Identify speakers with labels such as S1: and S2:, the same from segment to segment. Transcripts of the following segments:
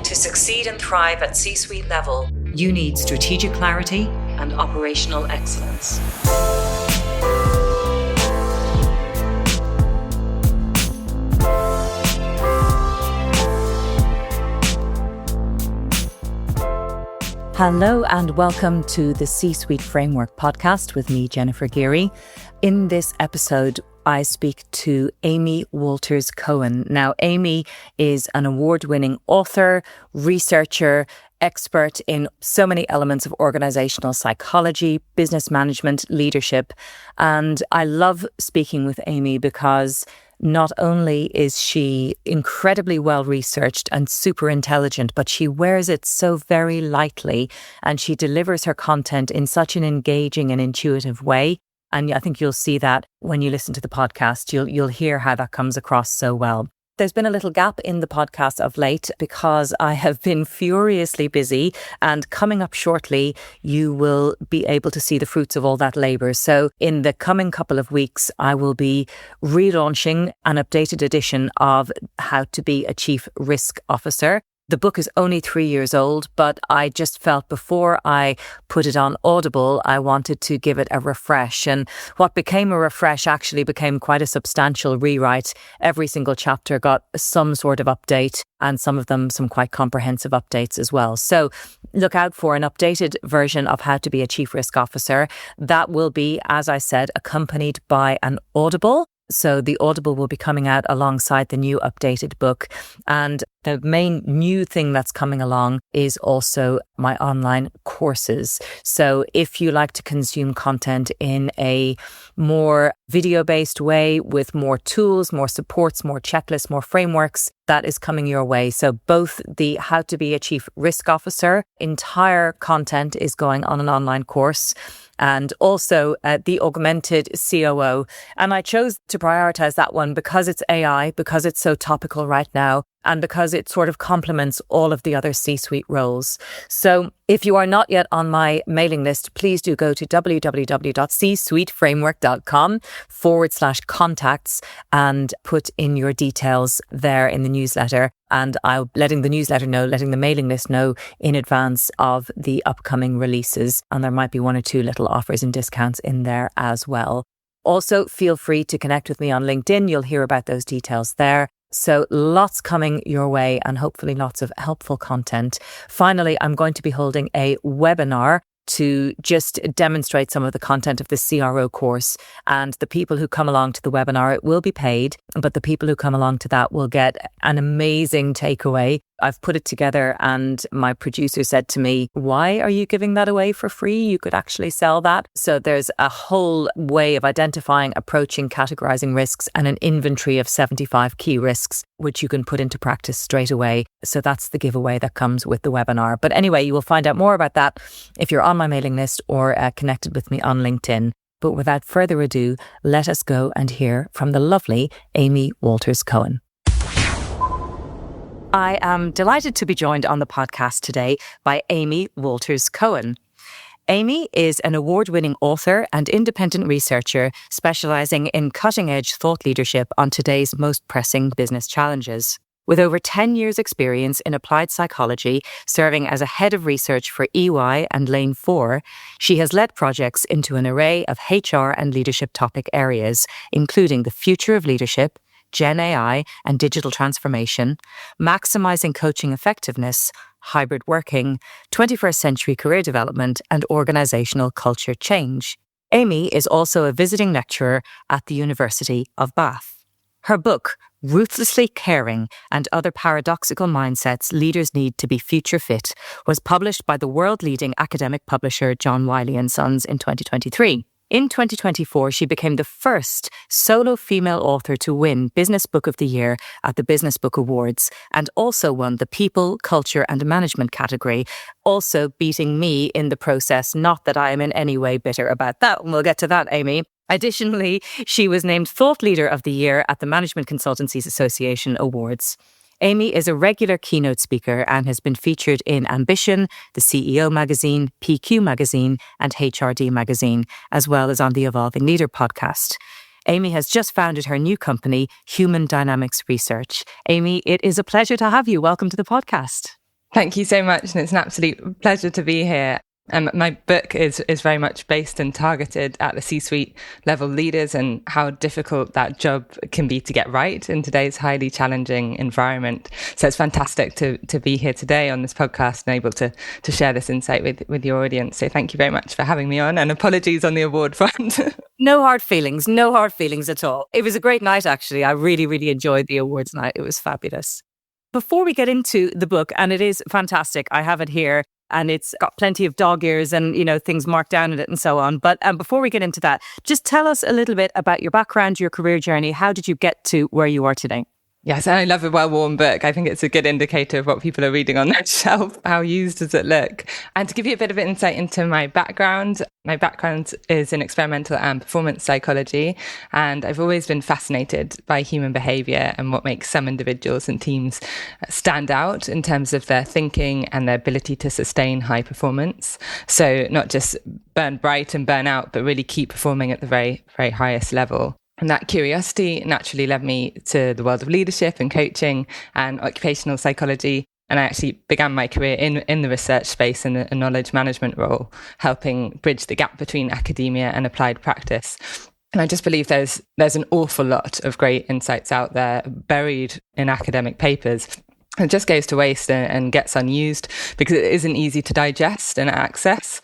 S1: To succeed and thrive at C-suite level, you need strategic clarity and operational excellence.
S2: Hello and welcome to the C-Suite Framework podcast with me, Jennifer Geary. In this episode, I speak to Amy Walters-Cohen. Now, Amy is an award-winning author, researcher, expert in so many elements of organizational psychology, business management, leadership. And I love speaking with Amy because not only is she incredibly well researched and super intelligent, but she wears it so very lightly and she delivers her content in such an engaging and intuitive way. And I think you'll see that when you listen to the podcast, you'll hear how that comes across so well. There's been a little gap in the podcast of late because I have been furiously busy, and coming up shortly, you will be able to see the fruits of all that labour. So in the coming couple of weeks, I will be relaunching an updated edition of How to Be a Chief Risk Officer. The book is only 3 years old, but I just felt before I put it on Audible, I wanted to give it a refresh. And what became a refresh actually became quite a substantial rewrite. Every single chapter got some sort of update, and some of them some quite comprehensive updates as well. So look out for an updated version of How to Be a Chief Risk Officer. That will be, as I said, accompanied by an Audible. So the Audible will be coming out alongside the new updated book. And the main new thing that's coming along is also my online courses. So if you like to consume content in a more video-based way with more tools, more supports, more checklists, more frameworks, that is coming your way. So both the How to Be a Chief Risk Officer entire content is going on an online course, and also the Augmented COO. And I chose to prioritize that one because it's AI, because it's so topical right now, and because it sort of complements all of the other C-suite roles. So if you are not yet on my mailing list, please do go to www.csuiteframework.com/contacts and put in your details there in the newsletter. And I'll letting the mailing list know in advance of the upcoming releases. And there might be one or two little offers and discounts in there as well. Also, feel free to connect with me on LinkedIn. You'll hear about those details there. So lots coming your way and hopefully lots of helpful content. Finally, I'm going to be holding a webinar to just demonstrate some of the content of the CRO course. And the people who come along to the webinar, it will be paid, but the people who come along to that will get an amazing takeaway. I've put it together and my producer said to me, why are you giving that away for free? You could actually sell that. So there's a whole way of identifying, approaching, categorizing risks and an inventory of 75 key risks, which you can put into practice straight away. So that's the giveaway that comes with the webinar. But anyway, you will find out more about that if you're on my mailing list or connected with me on LinkedIn. But without further ado, let us go and hear from the lovely Amy Walters-Cohen. I am delighted to be joined on the podcast today by Amy Walters-Cohen. Amy is an award-winning author and independent researcher specialising in cutting-edge thought leadership on today's most pressing business challenges. With over 10 years' experience in applied psychology, serving as a head of research for EY and Lane 4, she has led projects into an array of HR and leadership topic areas, including the future of leadership, Gen AI and digital transformation, maximizing coaching effectiveness, hybrid working, 21st century career development, and organizational culture change. Amy is also a visiting lecturer at the University of Bath. Her book, Ruthlessly Caring and Other Paradoxical Mindsets Leaders Need to Be Future Fit, was published by the world-leading academic publisher John Wiley & Sons in 2023. In 2024, she became the first solo female author to win Business Book of the Year at the Business Book Awards, and also won the People, Culture and Management category, also beating me in the process. Not that I am in any way bitter about that, and we'll get to that, Amy. Additionally, she was named Thought Leader of the Year at the Management Consultancies Association Awards. Amy is a regular keynote speaker and has been featured in Ambition, the CEO magazine, PQ magazine, and HRD magazine, as well as on the Evolving Leader podcast. Amy has just founded her new company, Human Dynamics Research. Amy, it is a pleasure to have you. Welcome to the podcast.
S3: Thank you so much. And it's an absolute pleasure to be here. My book is very much based and targeted at the C-suite level leaders and how difficult that job can be to get right in today's highly challenging environment. So it's fantastic to be here today on this podcast and able to share this insight with your audience. So thank you very much for having me on, and apologies on the award front.
S2: No hard feelings at all. It was a great night, actually. I really, really enjoyed the awards night. It was fabulous. Before we get into the book, and it is fantastic, I have it here, and it's got plenty of dog ears and, things marked down in it and so on. But before we get into that, just tell us a little bit about your background, your career journey. How did you get to where you are today?
S3: Yes, and I love a well-worn book. I think it's a good indicator of what people are reading on that shelf. How used does it look? And to give you a bit of insight into my background is in experimental and performance psychology. And I've always been fascinated by human behavior and what makes some individuals and teams stand out in terms of their thinking and their ability to sustain high performance. So not just burn bright and burn out, but really keep performing at the very, very highest level. And that curiosity naturally led me to the world of leadership and coaching and occupational psychology. And I actually began my career in the research space in a knowledge management role, helping bridge the gap between academia and applied practice. And I just believe there's an awful lot of great insights out there buried in academic papers. It just goes to waste and gets unused because it isn't easy to digest and access.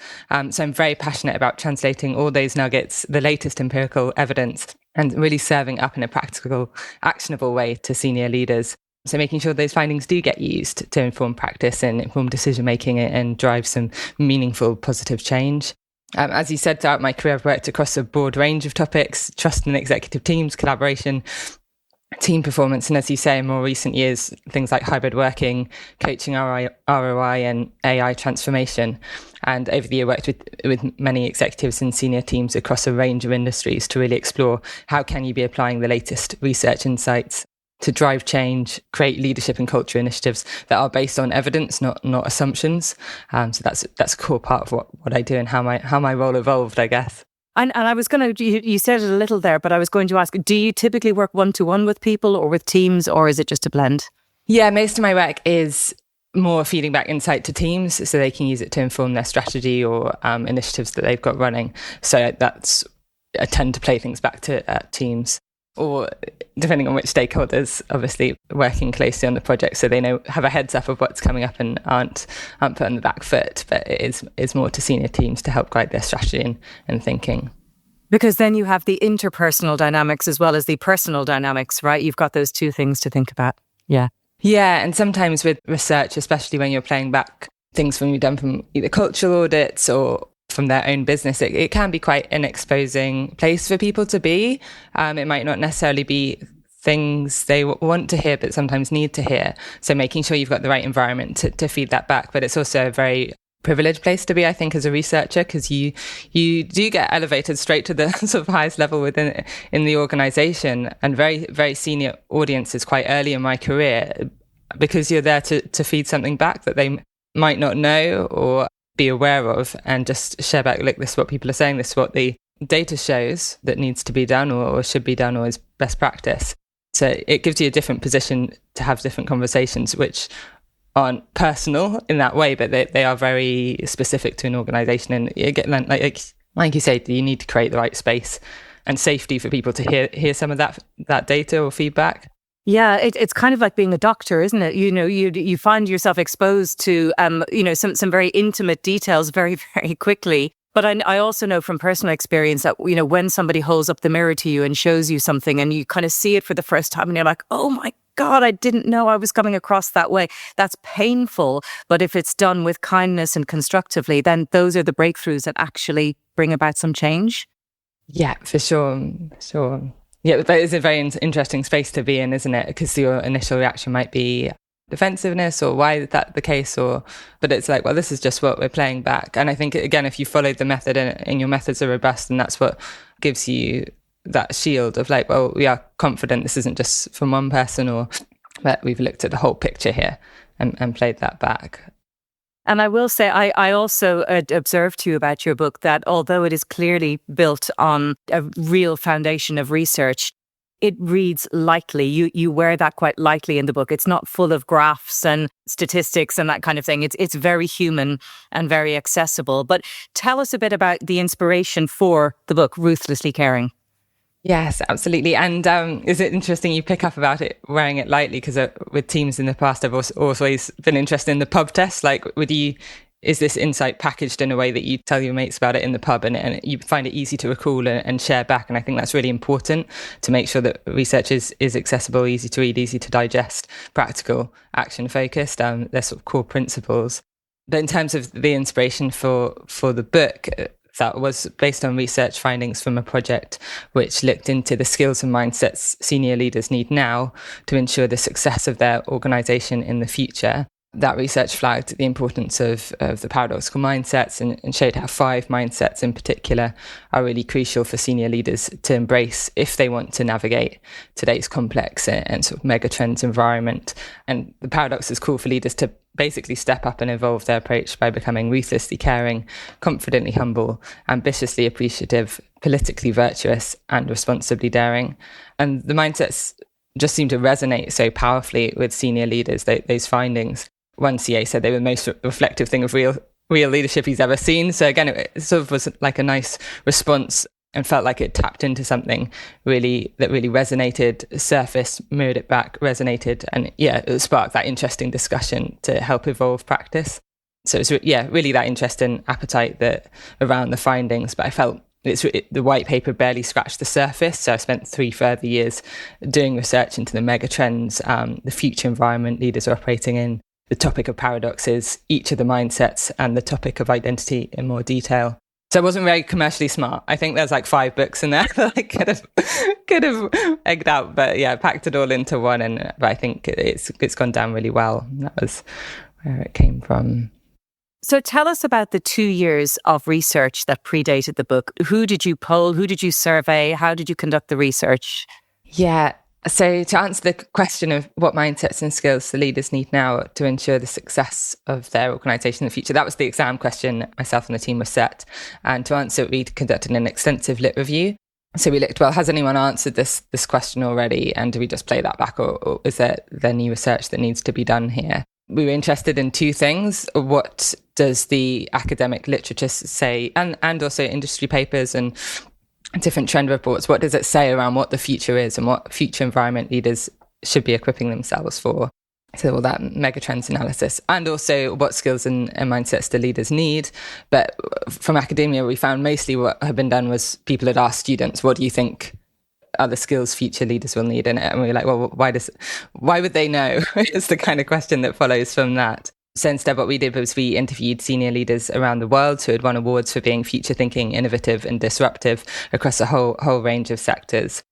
S3: So I'm very passionate about translating all those nuggets, the latest empirical evidence, and really serving up in a practical, actionable way to senior leaders. So making sure those findings do get used to inform practice and inform decision-making and drive some meaningful positive change. As you said, throughout my career, I've worked across a broad range of topics: trust in executive teams, collaboration, team performance, and as you say, in more recent years, things like hybrid working, coaching ROI and AI transformation. And over the year, worked with many executives and senior teams across a range of industries to really explore how can you be applying the latest research insights to drive change, create leadership and culture initiatives that are based on evidence, not assumptions. So that's a core part of what I do and how my role evolved, I guess.
S2: And I was going to, you said it a little there, but I was going to ask, do you typically work one-to-one with people or with teams, or is it just a blend?
S3: Yeah, most of my work is more feeding back insight to teams so they can use it to inform their strategy or initiatives that they've got running. So I tend to play things back to teams, or depending on which stakeholders, obviously working closely on the project so they have a heads up of what's coming up and aren't put on the back foot. But it is more to senior teams to help guide their strategy and thinking.
S2: Because then you have the interpersonal dynamics as well as the personal dynamics, right? You've got those two things to think about. Yeah.
S3: Yeah, and sometimes with research, especially when you're playing back things you've done from either cultural audits or from their own business, it can be quite an exposing place for people to be. It might not necessarily be things they want to hear, but sometimes need to hear. So making sure you've got the right environment to feed that back. But it's also a very privileged place to be, I think, as a researcher, because you do get elevated straight to the sort of highest level in the organization, and very, very senior audiences quite early in my career, because you're there to feed something back that they might not know or be aware of, and just share back, look, this is what people are saying, this is what the data shows that needs to be done or should be done or is best practice. So it gives you a different position to have different conversations, which aren't personal in that way, but they are very specific to an organization. And you get, like you say, you need to create the right space and safety for people to hear some of that data or feedback.
S2: Yeah, it's kind of like being a doctor, isn't it? You find yourself exposed to some very intimate details very, very quickly. But I also know from personal experience that, when somebody holds up the mirror to you and shows you something and you kind of see it for the first time and you're like, oh my God, I didn't know I was coming across that way. That's painful. But if it's done with kindness and constructively, then those are the breakthroughs that actually bring about some change.
S3: Yeah, for sure. Yeah, but it's a very interesting space to be in, isn't it? Because your initial reaction might be defensiveness, or why is that the case? But it's like, well, this is just what we're playing back. And I think, again, if you followed the method and your methods are robust, and that's what gives you that shield of like, well, we are confident this isn't just from one person, or that we've looked at the whole picture here and played that back.
S2: And I will say, I also observed to you about your book that although it is clearly built on a real foundation of research, it reads lightly. You wear that quite lightly in the book. It's not full of graphs and statistics and that kind of thing. It's very human and very accessible. But tell us a bit about the inspiration for the book, Ruthlessly Caring.
S3: Yes, absolutely. And is it interesting you pick up about it, wearing it lightly? Because with teams in the past, I've also always been interested in the pub test. Like, is this insight packaged in a way that you tell your mates about it in the pub and you find it easy to recall and share back? And I think that's really important to make sure that research is accessible, easy to read, easy to digest, practical, action focused. They're sort of core principles. But in terms of the inspiration for the book, that was based on research findings from a project which looked into the skills and mindsets senior leaders need now to ensure the success of their organisation in the future. That research flagged the importance of the paradoxical mindsets and showed how 5 mindsets in particular are really crucial for senior leaders to embrace if they want to navigate today's complex and sort of mega trends environment. And the paradox is called for leaders to basically step up and evolve their approach by becoming ruthlessly caring, confidently humble, ambitiously appreciative, politically virtuous, and responsibly daring. And the mindsets just seem to resonate so powerfully with senior leaders, those findings. One CA said they were the most reflective thing of real leadership he's ever seen. So again, it sort of was like a nice response and felt like it tapped into something that really resonated, surfaced, mirrored it back, resonated, and it sparked that interesting discussion to help evolve practice. So it's really that interest and appetite that around the findings. But I felt the white paper barely scratched the surface. So I spent 3 further years doing research into the mega trends, the future environment leaders are operating in, the topic of paradoxes, each of the mindsets, and the topic of identity in more detail. So it wasn't very commercially smart. I think there's like 5 books in there that I could have egged out, but I packed it all into one. But I think it's gone down really well. That was where it came from.
S2: So tell us about the 2 years of research that predated the book. Who did you poll? Who did you survey? How did you conduct the research?
S3: Yeah. So to answer the question of what mindsets and skills the leaders need now to ensure the success of their organisation in the future, that was the exam question myself and the team were set. And to answer it, we conducted an extensive lit review. So we looked, has anyone answered this question already? And do we just play that back, or is there new research that needs to be done here? We were interested in 2 things. What does the academic literature say, and also industry papers and different trend reports? What does it say around what the future is and what future environment leaders should be equipping themselves for? So all that megatrends analysis, and also what skills and mindsets do leaders need. But from academia, we found mostly what had been done was people had asked students, what do you think are the skills future leaders will need? And we were like, well, why would they know? It's the kind of question that follows from that. So instead, what we did was we interviewed senior leaders around the world who had won awards for being future thinking, innovative and disruptive across a whole range of sectors.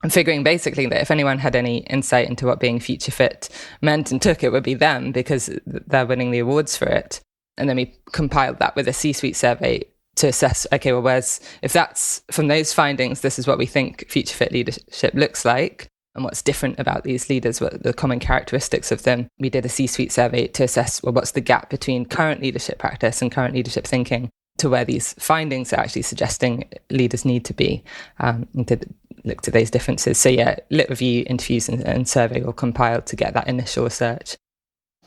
S3: And figuring basically that if anyone had any insight into what being future fit meant and took, it would be them, because they're winning the awards for it. And then we compiled that with a C-suite survey to assess, okay, well, if that's from those findings, this is what we think future fit leadership looks like. And what's different about these leaders, what are the common characteristics of them. We did a C-suite survey to assess, what's the gap between current leadership practice and current leadership thinking to where these findings are actually suggesting leaders need to be. Looked at those differences. So lit review, interviews and survey all compiled to get that initial research.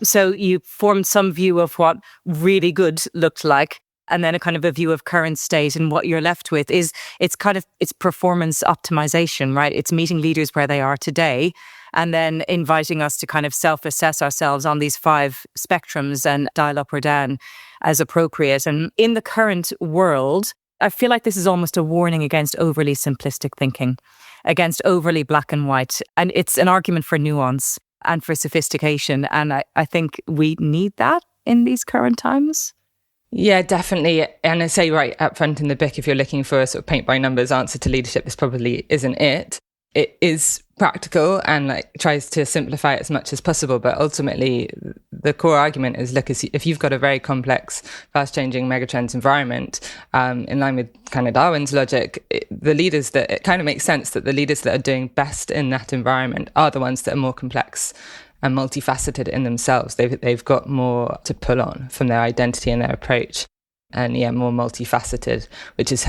S2: So you formed some view of what really good looked like, and then a kind of a view of current state, and what you're left with is it's performance optimization, right? It's meeting leaders where they are today, and then inviting us to kind of self-assess ourselves on these 5 spectrums and dial up or down as appropriate. And in the current world, I feel like this is almost a warning against overly simplistic thinking, against overly black and white. And it's an argument for nuance and for sophistication. And I think we need that in these current times.
S3: Yeah, definitely. And I say right up front in the book, if you're looking for a sort of paint by numbers answer to leadership, this probably isn't it. It is practical and tries to simplify it as much as possible. But ultimately, the core argument is, look, if you've got a very complex, fast-changing megatrends environment, in line with kind of Darwin's logic, it kind of makes sense that the leaders that are doing best in that environment are the ones that are more complex and multifaceted in themselves. They've got more to pull on from their identity and their approach, and more multifaceted, which is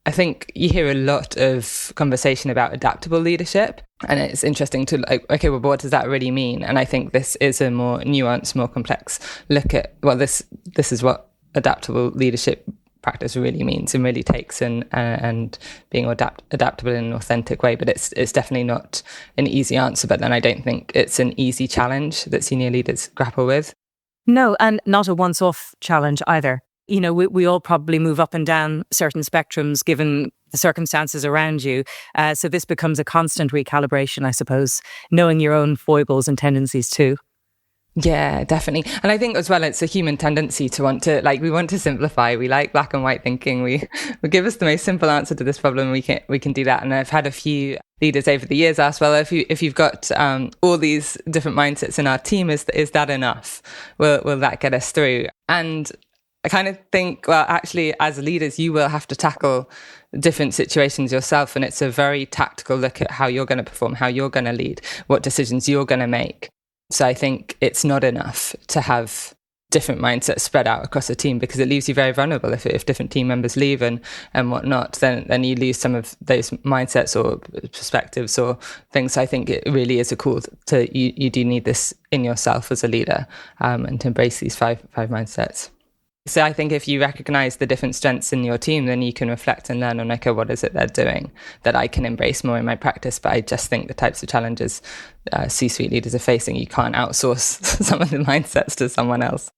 S3: I think you hear a lot of conversation about adaptable leadership, and it's interesting to okay, well, what does that really mean? And I think this is a more nuanced, more complex look at, well, this is what adaptable leadership practice really means and really takes, and being adaptable in an authentic way. But it's definitely not an easy answer. But then I don't think it's an easy challenge that senior leaders grapple with.
S2: No, and not a once-off challenge either. We all probably move up and down certain spectrums given the circumstances around you. So this becomes a constant recalibration, I suppose, knowing your own foibles and tendencies too.
S3: Yeah, definitely. And I think as well, it's a human tendency to want to, we want to simplify. We like black and white thinking. We give us the most simple answer to this problem. We can do that. And I've had a few leaders over the years ask, well, if you've got all these different mindsets in our team, is that enough? Will that get us through? And I kind of think, well, actually, as leaders, you will have to tackle different situations yourself. And it's a very tactical look at how you're going to perform, how you're going to lead, what decisions you're going to make. So I think it's not enough to have different mindsets spread out across a team, because it leaves you very vulnerable. If different team members leave and whatnot, then you lose some of those mindsets or perspectives or things. So I think it really is a call to you do need this in yourself as a leader, and to embrace these five mindsets. So I think if you recognize the different strengths in your team, then you can reflect and learn on, okay, what is it they're doing that I can embrace more in my practice? But I just think the types of challenges C-suite leaders are facing, you can't outsource some of the mindsets to someone else.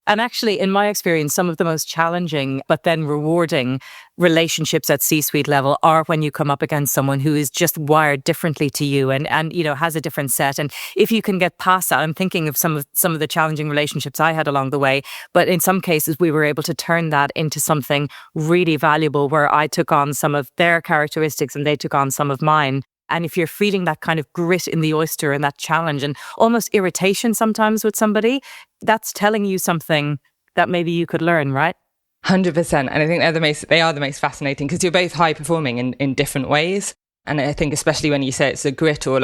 S2: And actually, in my experience, some of the most challenging but then rewarding relationships at C-suite level are when you come up against someone who is just wired differently to you and has a different set. And if you can get past that, I'm thinking of some of the challenging relationships I had along the way. But in some cases, we were able to turn that into something really valuable, where I took on some of their characteristics and they took on some of mine. And if you're feeling that kind of grit in the oyster and that challenge and almost irritation sometimes with somebody, that's telling you something that maybe you could learn, right?
S3: 100%. And I think they are the most fascinating, because you're both high performing in different ways. And I think especially when you say it's a grit or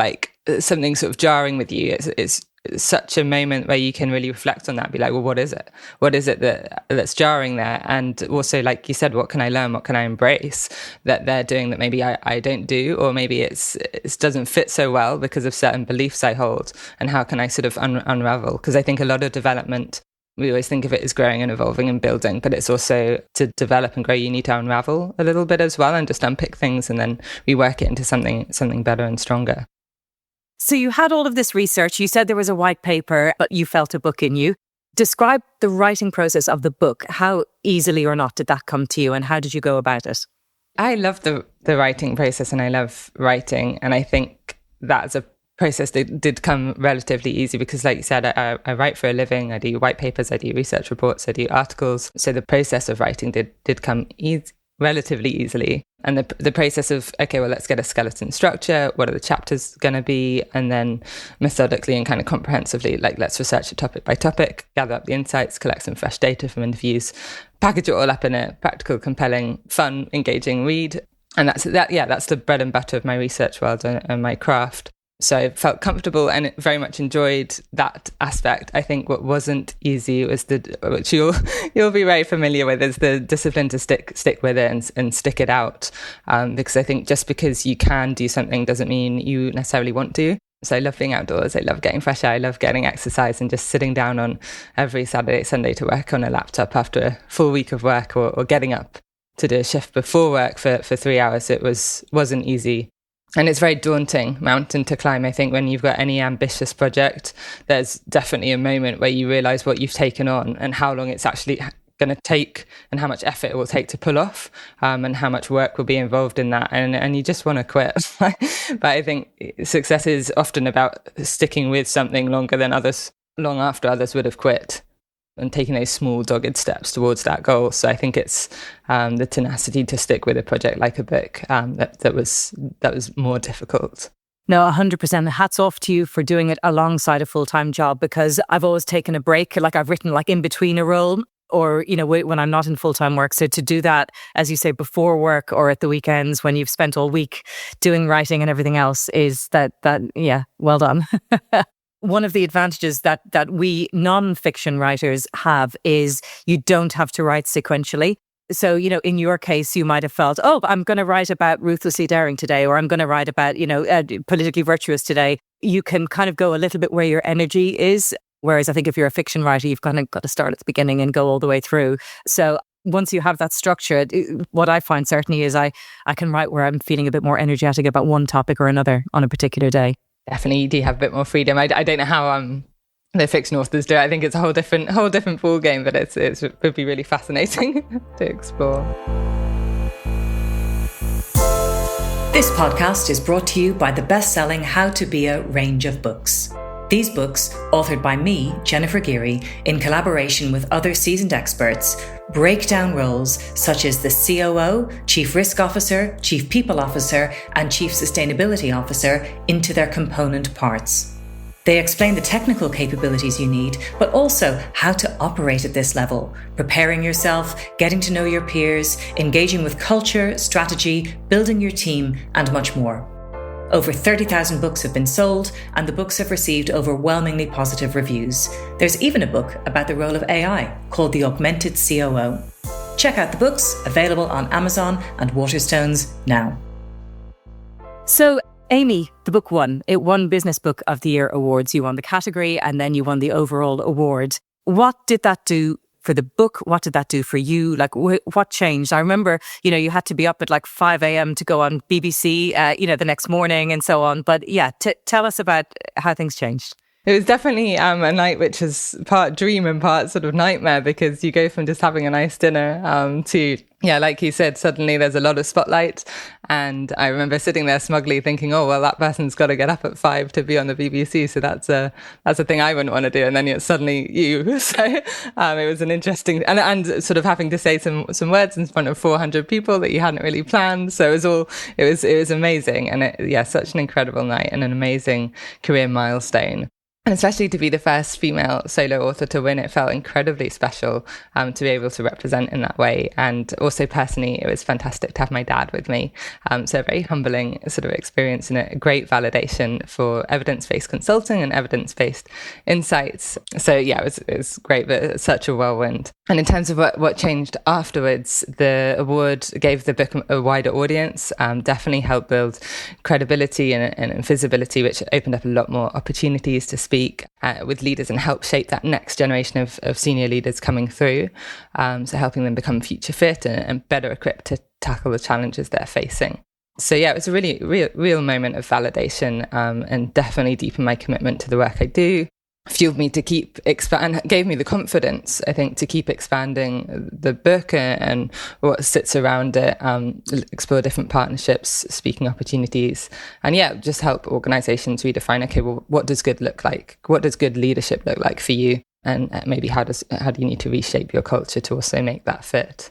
S3: something sort of jarring with you, it's such a moment where you can really reflect on that, be like, well, what is it? What is it that's jarring there? And also, like you said, what can I learn? What can I embrace that they're doing that maybe I don't do, or maybe it doesn't fit so well because of certain beliefs I hold? And how can I sort of unravel? Because I think a lot of development, we always think of it as growing and evolving and building, but it's also to develop and grow, you need to unravel a little bit as well and just unpick things and then rework it into something better and stronger.
S2: So you had all of this research. You said there was a white paper, but you felt a book in you. Describe the writing process of the book. How easily or not did that come to you, and how did you go about it?
S3: I love the writing process, and I love writing. And I think that's a process that did come relatively easy because, like you said, I write for a living. I do white papers, I do research reports, I do articles. So the process of writing did come relatively easily. And the process of, okay, well, let's get a skeleton structure. What are the chapters going to be? And then methodically and kind of comprehensively, let's research it topic by topic, gather up the insights, collect some fresh data from interviews, package it all up in a practical, compelling, fun, engaging read. And that's the bread and butter of my research world and my craft. So I felt comfortable and very much enjoyed that aspect. I think what wasn't easy was which you'll be very familiar with, is the discipline to stick with it and stick it out. Because I think just because you can do something doesn't mean you necessarily want to. So I love being outdoors. I love getting fresh air. I love getting exercise and just sitting down on every Saturday, Sunday to work on a laptop after a full week of work, or getting up to do a shift before work for 3 hours. It wasn't easy. And it's a very daunting mountain to climb. I think when you've got any ambitious project, there's definitely a moment where you realize what you've taken on and how long it's actually going to take and how much effort it will take to pull off, and how much work will be involved in that. And you just want to quit. But I think success is often about sticking with something long after others would have quit, and taking those small dogged steps towards that goal. So I think it's the tenacity to stick with a project like a book that was more difficult.
S2: No, 100%. Hats off to you for doing it alongside a full-time job, because I've always taken a break, I've written in between a role, or, when I'm not in full-time work. So to do that, as you say, before work or at the weekends when you've spent all week doing writing and everything else, is that well done. One of the advantages that we non-fiction writers have is you don't have to write sequentially. So, in your case, you might have felt, oh, I'm going to write about Ruthlessly Daring today, or I'm going to write about, Politically Virtuous today. You can kind of go a little bit where your energy is. Whereas I think if you're a fiction writer, you've kind of got to start at the beginning and go all the way through. So once you have that structure, what I find certainly is I can write where I'm feeling a bit more energetic about one topic or another on a particular day.
S3: Definitely, you do have a bit more freedom. I don't know how the fiction authors do it. I think it's a whole different ball game, but it would be really fascinating to explore.
S1: This podcast is brought to you by the bestselling How to Be A range of books. These books, authored by me, Jennifer Geary, in collaboration with other seasoned experts, break down roles such as the COO, Chief Risk Officer, Chief People Officer, and Chief Sustainability Officer into their component parts. They explain the technical capabilities you need, but also how to operate at this level, preparing yourself, getting to know your peers, engaging with culture, strategy, building your team, and much more. Over 30,000 books have been sold, and the books have received overwhelmingly positive reviews. There's even a book about the role of AI called the Augmented COO. Check out the books, available on Amazon and Waterstones now.
S2: So, Amy, the book won. It won Business Book of the Year awards. You won the category and then you won the overall award. What did that do for the book? What did that do for you? Like, what changed? I remember, you had to be up at like 5 a.m. to go on BBC, the next morning and so on. But yeah, tell us about how things changed.
S3: It was definitely a night which is part dream and part sort of nightmare, because you go from just having a nice dinner to, like you said, suddenly there's a lot of spotlight. And I remember sitting there smugly thinking, oh, well, that person's got to get up at 5 to be on the BBC. So that's a thing I wouldn't want to do. And then it's suddenly you. So it was an interesting, and sort of having to say some words in front of 400 people that you hadn't really planned. So it was amazing. And such an incredible night and an amazing career milestone. And especially to be the first female solo author to win, it felt incredibly special to be able to represent in that way. And also personally, it was fantastic to have my dad with me. So a very humbling sort of experience and a great validation for evidence-based consulting and evidence-based insights. So it was great, but such a whirlwind. And in terms of what changed afterwards, the award gave the book a wider audience, definitely helped build credibility and visibility, which opened up a lot more opportunities to speak with leaders and help shape that next generation of senior leaders coming through. So helping them become future fit and better equipped to tackle the challenges they're facing. So it was a really real moment of validation and definitely deepened my commitment to the work I do. Fueled me to keep expand, gave me the confidence, I think, to keep expanding the book and what sits around it, explore different partnerships, speaking opportunities, and just help organizations redefine, okay, well, what does good look like? What does good leadership look like for you? And maybe how do you need to reshape your culture to also make that fit?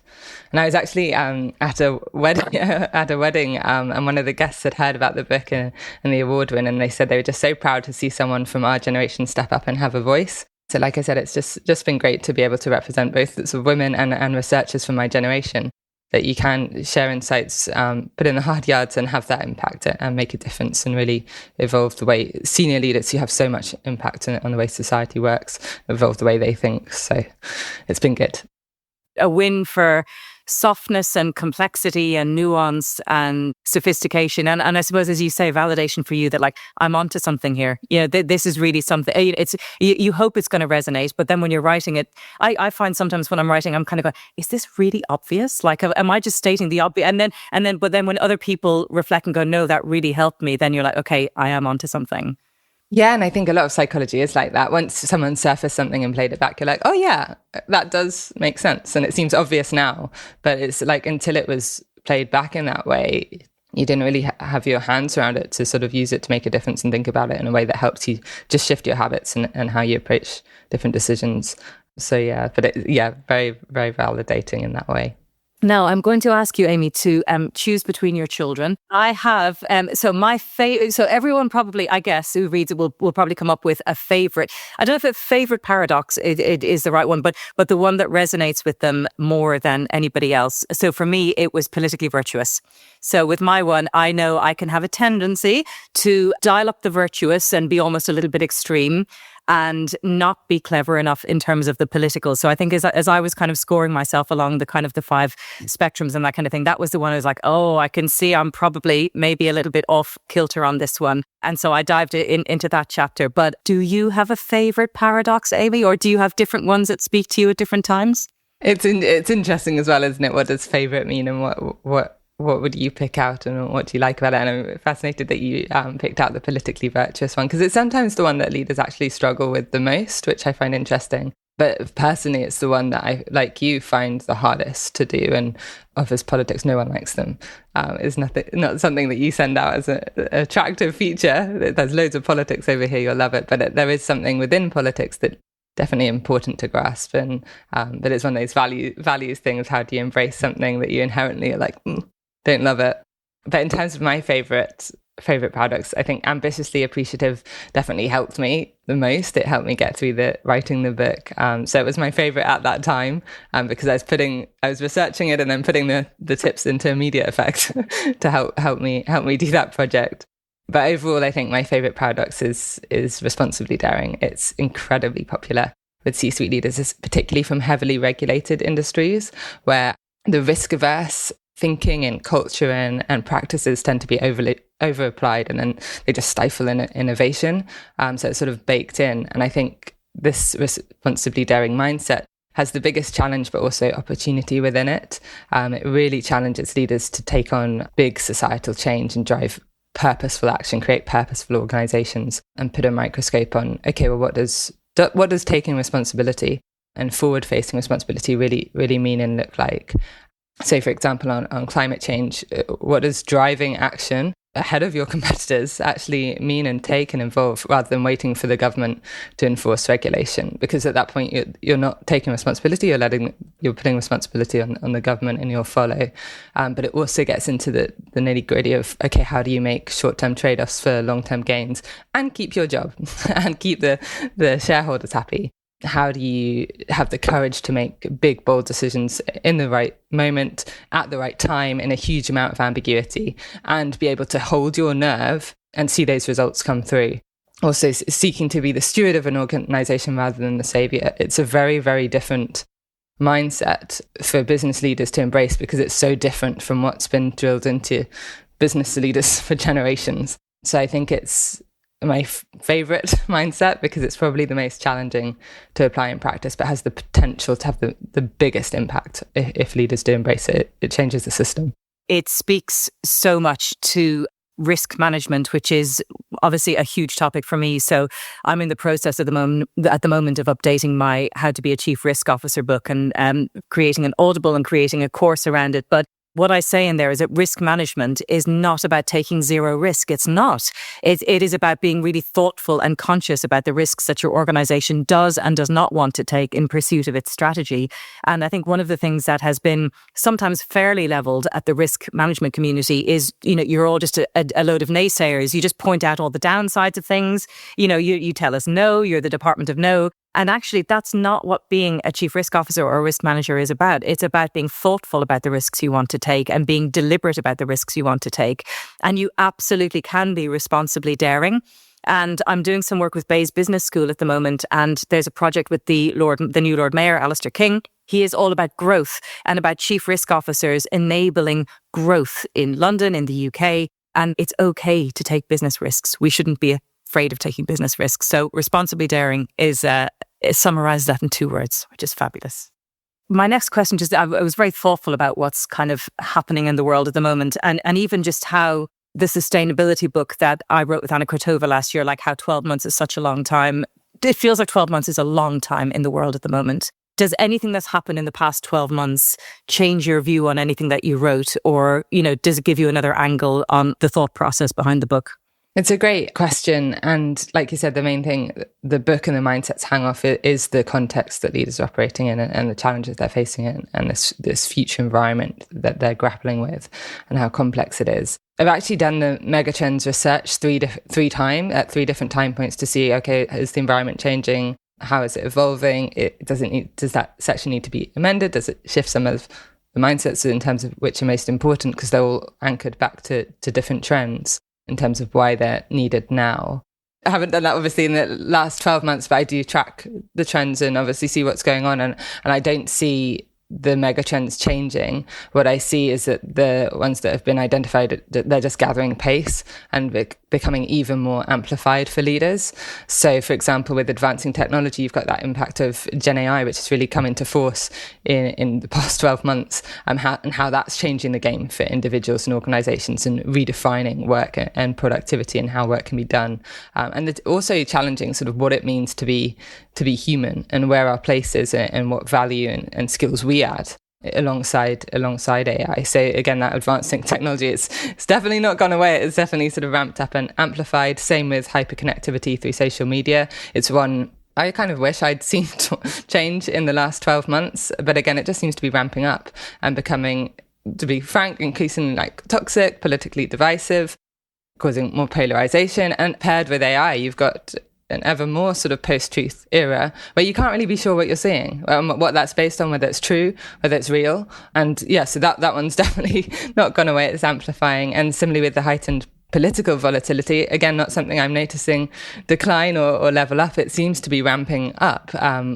S3: And I was actually at a wedding, and one of the guests had heard about the book and the award win, and they said they were just so proud to see someone from our generation step up and have a voice. So like I said, it's just been great to be able to represent both sort of women and researchers from my generation, that you can share insights, put in the hard yards and have that impact and make a difference and really evolve the way senior leaders who have so much impact on the way society works, evolve the way they think. So it's been good.
S2: A win for softness and complexity and nuance and sophistication. And I suppose, as you say, validation for you that, like, I'm onto something here. This is really something. You hope it's going to resonate, but then when you're writing it, I find sometimes when I'm writing, I'm kind of going, is this really obvious? Like, am I just stating the obvious? But then when other people reflect and go, no, that really helped me, then you're like, okay, I am onto something.
S3: Yeah, and I think a lot of psychology is like that. Once someone surfaced something and played it back, you're like, oh yeah, that does make sense. And it seems obvious now, but it's like until it was played back in that way, you didn't really have your hands around it to sort of use it to make a difference and think about it in a way that helps you just shift your habits and how you approach different decisions. So very, very validating in that way.
S2: Now, I'm going to ask you, Amy, to choose between your children. I have, so everyone probably, I guess, who reads it will probably come up with a favourite. I don't know if a favourite paradox it is the right one, but the one that resonates with them more than anybody else. So for me, it was Politically Virtuous. So with my one, I know I can have a tendency to dial up the virtuous and be almost a little bit extreme. and not be clever enough in terms of the political. So I think as I was kind of scoring myself along the kind of the 5 spectrums and that kind of thing, that was the one I was like, oh, I can see I'm probably maybe a little bit off kilter on this one. And so I dived into that chapter. But do you have a favourite paradox, Amy, or do you have different ones that speak to you at different times?
S3: It's interesting as well, isn't it? What does favourite mean, and what would you pick out, and what do you like about it? And I'm fascinated that you picked out the politically virtuous one, because it's sometimes the one that leaders actually struggle with the most, which I find interesting. But personally, it's the one that I, like you, find the hardest to do. And office politics, no one likes them. It's not something that you send out as an attractive feature. There's loads of politics over here, you'll love it. But there is something within politics that definitely important to grasp, and but it's one of those values things. How do you embrace something that you inherently are like, don't love it? But in terms of my favorite paradox, I think ambitiously appreciative definitely helped me the most. It helped me get through writing the book. So it was my favorite at that time, because I was researching it and then putting the tips into immediate effect to help me do that project. But overall, I think my favorite paradox is responsibly daring. It's incredibly popular with C-suite leaders, particularly from heavily regulated industries where the risk-averse thinking and culture and practices tend to be over-applied, and then they just stifle innovation. So it's sort of baked in. And I think this responsibly daring mindset has the biggest challenge, but also opportunity within it. It really challenges leaders to take on big societal change and drive purposeful action, create purposeful organizations, and put a microscope on, okay, well, what does taking responsibility and forward-facing responsibility really mean and look like? So, for example, on climate change, what does driving action ahead of your competitors actually mean and take and involve, rather than waiting for the government to enforce regulation? Because at that point, you're not taking responsibility, you're putting responsibility on the government and you'll follow. But it also gets into the nitty-gritty of, okay, how do you make short-term trade-offs for long-term gains and keep your job and keep the shareholders happy? How do you have the courage to make big, bold decisions in the right moment, at the right time, in a huge amount of ambiguity, and be able to hold your nerve and see those results come through? Also, seeking to be the steward of an organization rather than the savior. It's a very, very different mindset for business leaders to embrace, because it's so different from what's been drilled into business leaders for generations. So I think it's my favorite mindset, because it's probably the most challenging to apply in practice, but has the potential to have the biggest impact if leaders do embrace it. It changes the system.
S2: It speaks so much to risk management, which is obviously a huge topic for me. So I'm in the process at the moment of updating my How to Be a Chief Risk Officer book, and creating an Audible and creating a course around it. But what I say in there is that risk management is not about taking zero risk. It's not. It is about being really thoughtful and conscious about the risks that your organization does and does not want to take in pursuit of its strategy. And I think one of the things that has been sometimes fairly leveled at the risk management community is, you're all just a load of naysayers. You just point out all the downsides of things. You tell us no, you're the department of no. And actually, that's not what being a chief risk officer or a risk manager is about. It's about being thoughtful about the risks you want to take and being deliberate about the risks you want to take. And you absolutely can be responsibly daring. And I'm doing some work with Bayes Business School at the moment. And there's a project with the new Lord Mayor, Alistair King. He is all about growth and about chief risk officers enabling growth in London, in the UK. And it's okay to take business risks. We shouldn't be afraid of taking business risks. So responsibly daring is summarises that in 2 words, which is fabulous. My next question, I was very thoughtful about what's kind of happening in the world at the moment, and even just how the sustainability book that I wrote with Anna Krotova last year, like how 12 months is such a long time. It feels like 12 months is a long time in the world at the moment. Does anything that's happened in the past 12 months change your view on anything that you wrote, or, does it give you another angle on the thought process behind the book?
S3: It's a great question. And like you said, the main thing the book and the mindsets hang off is the context that leaders are operating in, and the challenges they're facing, and this future environment that they're grappling with, and how complex it is. I've actually done the megatrends research three different time points to see, okay, is the environment changing? How is it evolving? Does that section need to be amended? Does it shift some of the mindsets in terms of which are most important? Because they're all anchored back to different trends in terms of why they're needed now. I haven't done that obviously in the last 12 months, but I do track the trends and obviously see what's going on. And I don't see the mega trends changing. What I see is that the ones that have been identified, they're just gathering pace and becoming even more amplified for leaders. So, for example, with advancing technology, you've got that impact of Gen AI, which has really come into force in the past 12 months, and how that's changing the game for individuals and organizations and redefining work and productivity and how work can be done. And it's also challenging sort of what it means to be human and where our place is and what value and skills we add alongside AI. So again, that advancing technology, it's definitely not gone away. It's definitely sort of ramped up and amplified. Same with hyperconnectivity through social media. It's one I kind of wish I'd seen change in the last 12 months. But again, it just seems to be ramping up and becoming, to be frank, increasingly like toxic, politically divisive, causing more polarization. And paired with AI, you've got an ever more sort of post-truth era where you can't really be sure what you're seeing, what that's based on, whether it's true, whether it's real. And yeah, so that one's definitely not gone away. It's amplifying. And similarly with the heightened political volatility, again, not something I'm noticing decline or level up. It seems to be ramping up.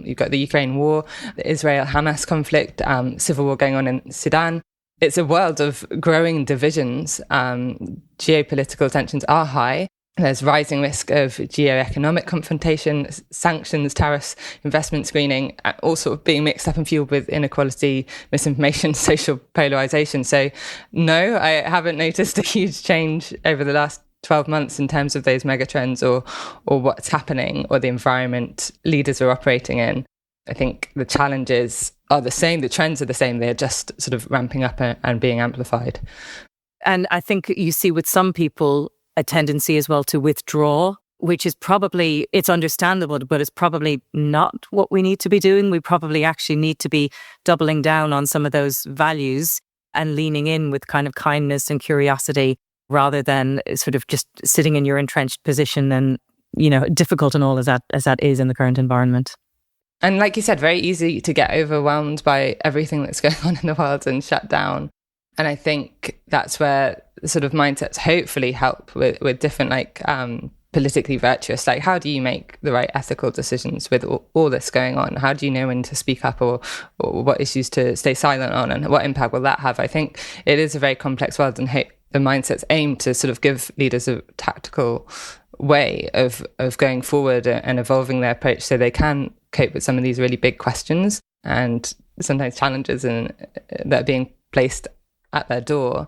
S3: You've got the Ukraine war, the Israel-Hamas conflict, civil war going on in Sudan. It's a world of growing divisions. Geopolitical tensions are high. There's rising risk of geo-economic confrontation, sanctions, tariffs, investment screening, all sort of being mixed up and fueled with inequality, misinformation, social polarization. So no, I haven't noticed a huge change over the last 12 months in terms of those megatrends or what's happening or the environment leaders are operating in. I think the challenges are the same, the trends are the same, they're just sort of ramping up and being amplified.
S2: And I think you see with some people a tendency as well to withdraw, which is probably, it's understandable, but it's probably not what we need to be doing. We probably actually need to be doubling down on some of those values and leaning in with kind of kindness and curiosity rather than sort of just sitting in your entrenched position and, you know, difficult and all as that is in the current environment.
S3: And like you said, very easy to get overwhelmed by everything that's going on in the world and shut down. And I think that's where the sort of mindsets hopefully help with different, like, politically virtuous, like how do you make the right ethical decisions with all this going on? How do you know when to speak up or what issues to stay silent on, and what impact will that have? I think it is a very complex world, and the mindsets aim to sort of give leaders a tactical way of going forward and evolving their approach so they can cope with some of these really big questions and sometimes challenges that are being placed at their door.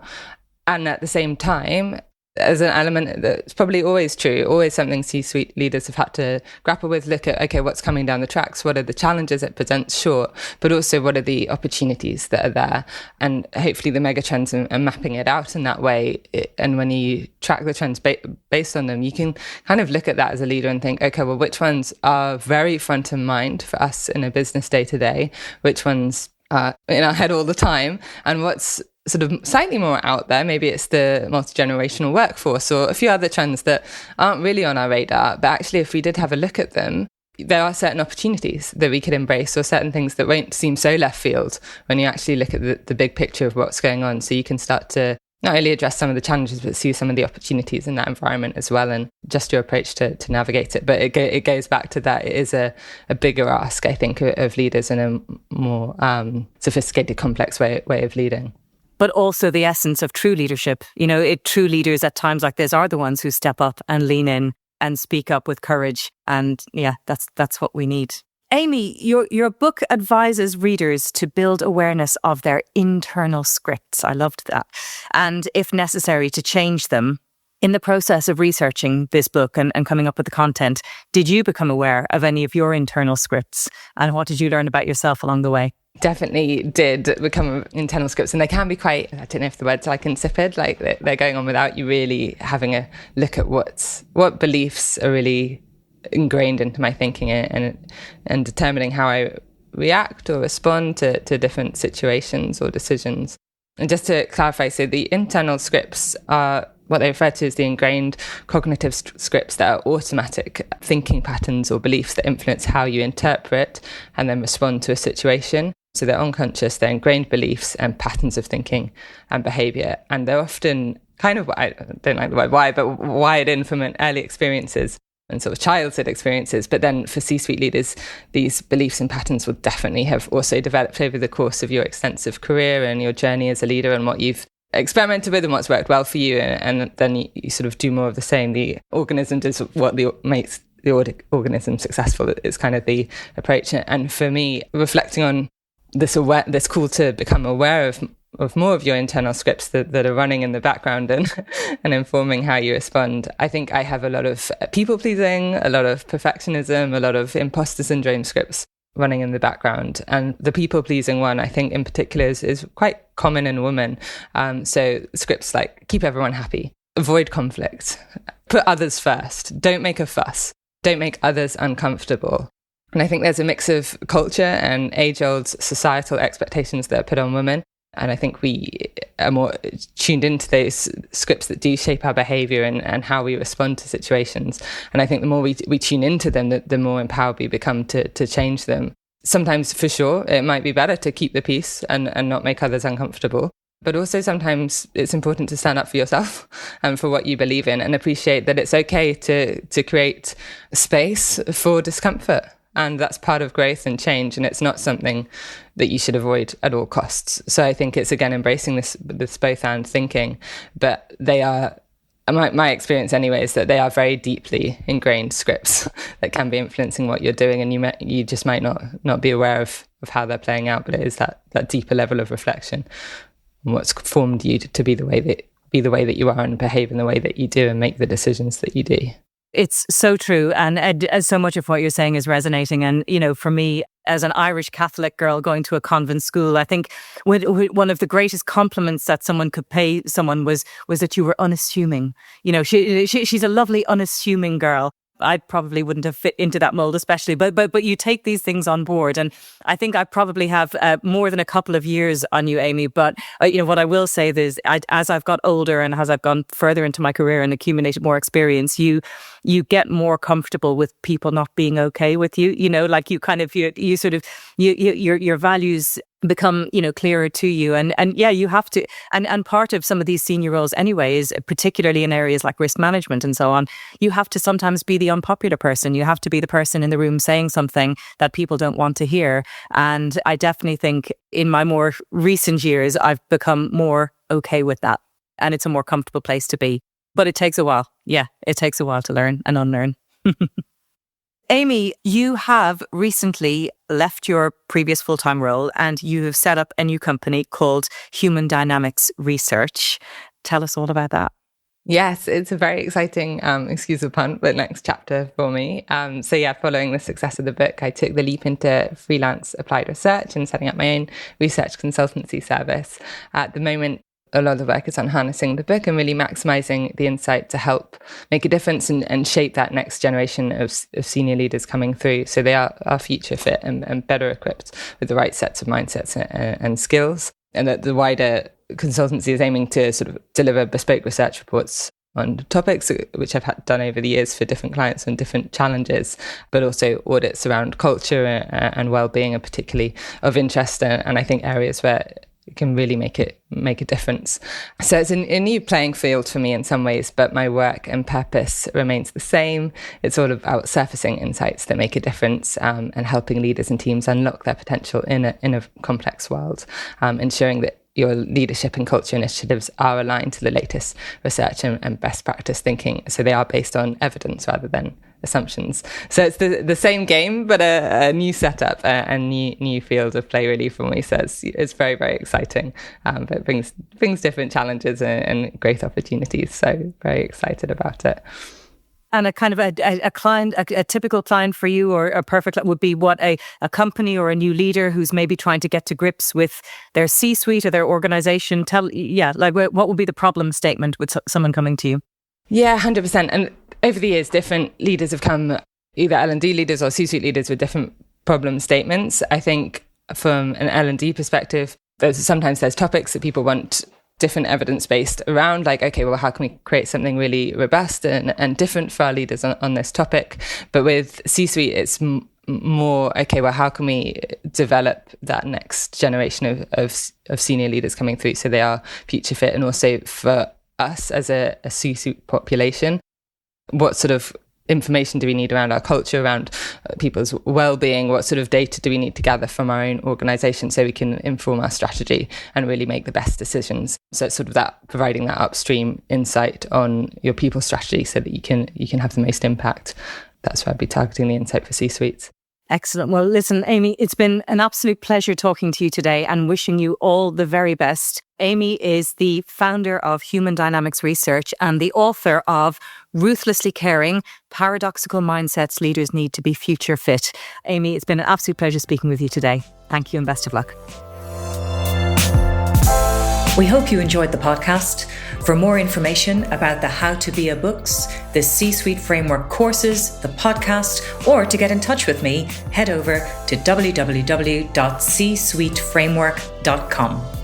S3: And at the same time, as an element that's probably always true, always something C-suite leaders have had to grapple with, look at, okay, what's coming down the tracks? What are the challenges it presents? Sure. But also what are the opportunities that are there? And hopefully the mega trends are mapping it out in that way. And when you track the trends based on them, you can kind of look at that as a leader and think, okay, well, which ones are very front of mind for us in a business day to day? Which ones are in our head all the time? And what's sort of slightly more out there, maybe it's the multi-generational workforce or a few other trends that aren't really on our radar, but actually if we did have a look at them, there are certain opportunities that we could embrace or certain things that won't seem so left field when you actually look at the big picture of what's going on. So you can start to not only address some of the challenges, but see some of the opportunities in that environment as well, and just your approach to navigate it. But it goes back to that. It is a bigger ask, I think, of leaders in a more sophisticated, complex way of leading.
S2: But also the essence of true leadership. You know, true leaders at times like this are the ones who step up and lean in and speak up with courage. And yeah, that's what we need. Amy, your book advises readers to build awareness of their internal scripts. I loved that. And if necessary, to change them. In the process of researching this book and coming up with the content, did you become aware of any of your internal scripts? And what did you learn about yourself along the way?
S3: Definitely did become internal scripts, and they can be quite, I don't know if the word's like insipid, like they're going on without you really having a look at what beliefs are really ingrained into my thinking and determining how I react or respond to different situations or decisions. And just to clarify, so the internal scripts are what they refer to as the ingrained cognitive scripts that are automatic thinking patterns or beliefs that influence how you interpret and then respond to a situation. So they're unconscious, they're ingrained beliefs and patterns of thinking and behavior. And they're often kind of, I don't like the word why, but wired in from early experiences. and sort of childhood experiences. But then for C-suite leaders, these beliefs and patterns will definitely have also developed over the course of your extensive career and your journey as a leader, and what you've experimented with and what's worked well for you. And then you sort of do more of the same. The organism does what makes the organism successful. It's kind of the approach. And for me, reflecting on this call to become aware of more of your internal scripts that are running in the background and informing how you respond. I think I have a lot of people-pleasing, a lot of perfectionism, a lot of imposter syndrome scripts running in the background. And the people-pleasing one, I think in particular, is quite common in women. So scripts like keep everyone happy, avoid conflict, put others first, don't make a fuss, don't make others uncomfortable. And I think there's a mix of culture and age-old societal expectations that are put on women. And I think we are more tuned into those scripts that do shape our behavior and how we respond to situations. And I think the more we tune into them, the more empowered we become to change them. Sometimes, for sure, it might be better to keep the peace and not make others uncomfortable. But also sometimes it's important to stand up for yourself and for what you believe in, and appreciate that it's okay to create space for discomfort. And that's part of growth and change, and it's not something that you should avoid at all costs. So I think it's, again, embracing this both and thinking. But they are, my experience anyway, is that they are very deeply ingrained scripts that can be influencing what you're doing, and you just might not be aware of how they're playing out. But it is that deeper level of reflection on what's formed you to be the way that you are and behave in the way that you do and make the decisions that you do.
S2: It's so true. And so much of what you're saying is resonating. And, for me, as an Irish Catholic girl going to a convent school, I think one of the greatest compliments that someone could pay someone was that you were unassuming. She's a lovely, unassuming girl. I probably wouldn't have fit into that mold, especially. But you take these things on board, and I think I probably have more than a couple of years on you, Amy. But what I will say is, as I've got older and as I've gone further into my career and accumulated more experience, you get more comfortable with people not being okay with you. Like you kind of you sort of your values become clearer to you, and yeah, you have to, and part of some of these senior roles anyway is, particularly in areas like risk management and so on, you have to sometimes be the unpopular person. You have to be the person in the room saying something that people don't want to hear. And I definitely think in my more recent years I've become more okay with that, and it's a more comfortable place to be. But it takes a while. Yeah, it takes a while to learn and unlearn. Amy, you have recently left your previous full-time role and you have set up a new company called Human Dynamics Research. Tell us all about that.
S3: Yes, it's a very exciting, excuse the pun, but next chapter for me. Following the success of the book, I took the leap into freelance applied research and setting up my own research consultancy service. At the moment, a lot of the work is on harnessing the book and really maximizing the insight to help make a difference and shape that next generation of senior leaders coming through, so they are future fit and better equipped with the right sets of mindsets and skills. And that the wider consultancy is aiming to sort of deliver bespoke research reports on topics which I've done over the years for different clients and different challenges, but also audits around culture and well-being are particularly of interest, and I think areas where it can really make a difference. So it's a new playing field for me in some ways, but my work and purpose remains the same. It's all about surfacing insights that make a difference, and helping leaders and teams unlock their potential in a complex world, ensuring that your leadership and culture initiatives are aligned to the latest research and best practice thinking, so they are based on evidence rather than assumptions. So it's the same game, but a new setup, a new field of play really for me. So it's very, very exciting, but it brings different challenges and great opportunities. So very excited about it.
S2: And a kind of a client, a typical client for you, or a perfect would be what a company or a new leader who's maybe trying to get to grips with their C-suite or their organization. What would be the problem statement with someone coming to you?
S3: Yeah, 100%. And over the years, different leaders have come, either L&D leaders or C-suite leaders, with different problem statements. I think from an L&D perspective, sometimes there's topics that people want different evidence-based around, like, okay, well, how can we create something really robust and different for our leaders on this topic? But with C-suite, it's more, okay, well, how can we develop that next generation of senior leaders coming through so they are future fit? And also for us as a C-suite population, what sort of information do we need around our culture, around people's well-being? What sort of data do we need to gather from our own organisation so we can inform our strategy and really make the best decisions? So it's sort of that, providing that upstream insight on your people strategy so that you can have the most impact. That's where I'd be targeting the insight for C-suites.
S2: Excellent. Well, listen, Amy, it's been an absolute pleasure talking to you today and wishing you all the very best. Amy is the founder of Human Dynamics Research and the author of Ruthlessly Caring, Paradoxical Mindsets Leaders Need to Be Future Fit. Amy, it's been an absolute pleasure speaking with you today. Thank you and best of luck.
S1: We hope you enjoyed the podcast. For more information about the How to Be a books, the C-Suite Framework courses, the podcast, or to get in touch with me, head over to www.csuiteframework.com.